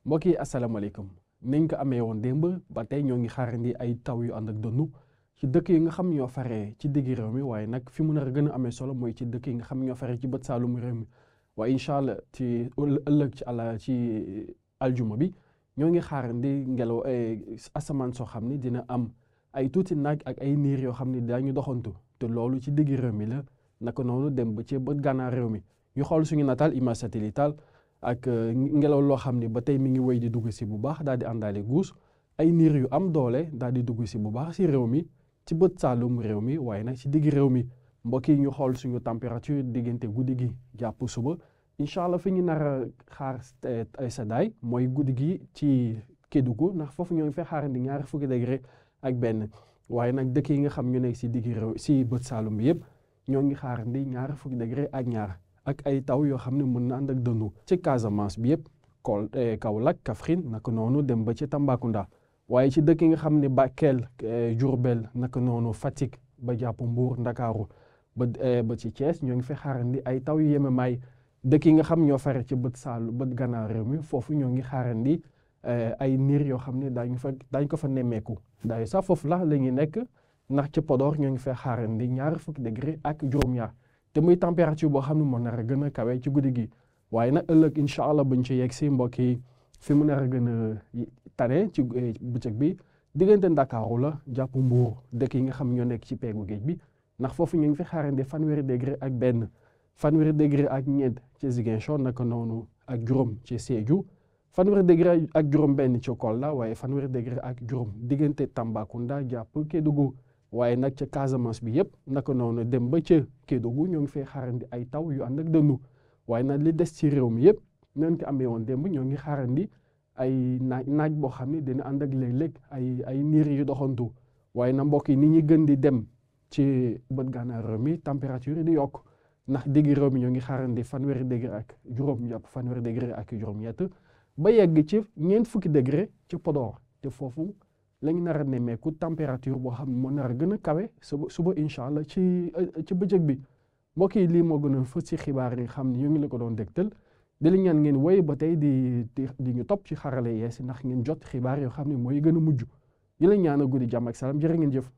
mbokk yi asalaamaaleykum niñ ko amee woon démb ba tey ñoo ngi xaarandi ay taw yu ànd ak dënnu ci dëkk yi nga xam ñoo faree ci diggi réew mi waaye nag fi mu nar a gën a amee solo mooy ci dëkk yi nga xam ñoo faree ci bët saalumu réew mi waaye incha allah ci ëllëg ci aljuma bi ñoo ngi xaarandi ngelaw asamaan soo xam ni dina am ay tuuti naaj ak ay niir yoo xam ni daañu doxantu te loolu ci diggi réew mi la naka noonu dem ba ci bët gànnaar réew mi ñu xool suñu nataal image satellitale ak ngelaw loo xam ni ba tey mi ngi wéy di dugg si bu baax daal di àndaale guus ay niir yu am doole daal di dugg si bu baax si réew mi ci bët saalum réew mi waaye nag si digg réew mi mbokk yi ñu xool suñu température diggante guddi gi jàpp suba incha allah fi ñu nar a xaar ay seddaay mooy guddi gi ci Kédougou ndax foofu ñoo ngi fay xaarandi ñaari fukki degré ak benn waaye nag dëkk yi nga xam ñu nekk si digg réew si bët saalum bi yëpp ñoo ngi xaarandi ñaari fukki degré ak ñaar. ak ay taw yoo xam ne mën na ànd ak dënnu ci Casamance bi yëpp Kaolack Kaffrine naka noonu dem ba ci Tambacounda waaye ci dëkk yi nga xam ne Bakel Diourbel naka noonu Fatick ba jàpp Mbour Ndakaaru ba ci Thiès ñoo ngi fi xaarandi ay taw yu yemamaay dëkk yi nga xam ñoo fare ci bët gànnaar réew mi foofu ñoo ngi xaarandi ay niir yoo xam ne daañ ko fa nemmeeku daañu sax foofu la ñuy nekk ndax ci Podor ñoo ngi fay xaarandi ñaari fukki degré ak juróom-ñaar te muy température boo xam ne moo nar a gën a kawe ci guddi gi waaye nag ëllëg incha allah buñ ci yegg si mbokk yi fi mu nar a gën a tane ci bëccëg bi diggante Ndakaaru la jàpp Mbuur dëkk yi nga xam ñoo nekk ci peegu géej bi ndax foofu ñu ngi fi xaarandi fanweeri degré ak benn fanweeri degré ak ñeent ci Ziguinchor naka noonu ak juróom ci Sédhiou fanweeri degré ak juróom benn ci Kolda waaye fanweeri degré ak juróom diggante Tambacounda jàpp Kédougou waaye nag ca Casamance bi yëpp naka noonu dem ba ca Kédougou ñoo ngi fay xaarandi ay taw yu ànd ak dënnu waaye nag li des ci réew mi yëpp nañ ko amee woon démb ñoo ngi xaarandi ay naaj boo xam ne dina ànd ak léeg-léeg ay niir yu doxantu waaye na mbokk yi ni ñuy gën di dem ci bët gànnaar réew mi température yi di yokk ndax diggi réew mi ñoo ngi xaarandi fanweeri degré ak juróom jàpp fanweeri degré ak juróom-ñett ba yegg ci ñeent fukki degré ci Podor te foofu lañ nar a nemmeeku température boo xam ne moo nar a gën a kawe suba incha allah ci bëccëg bi mbokk yi lii moo gën a fës ci xibaar yi xam ne ñu ngi la ko doon dégtal di la ñaan ngeen woy ba tey di ñu topp ci xarale yees ndax ngeen jot xibaar yoo xam ne mooy gën a mujj di la ñaan a guddi jàmm ak salaam jërë ngeen jëf.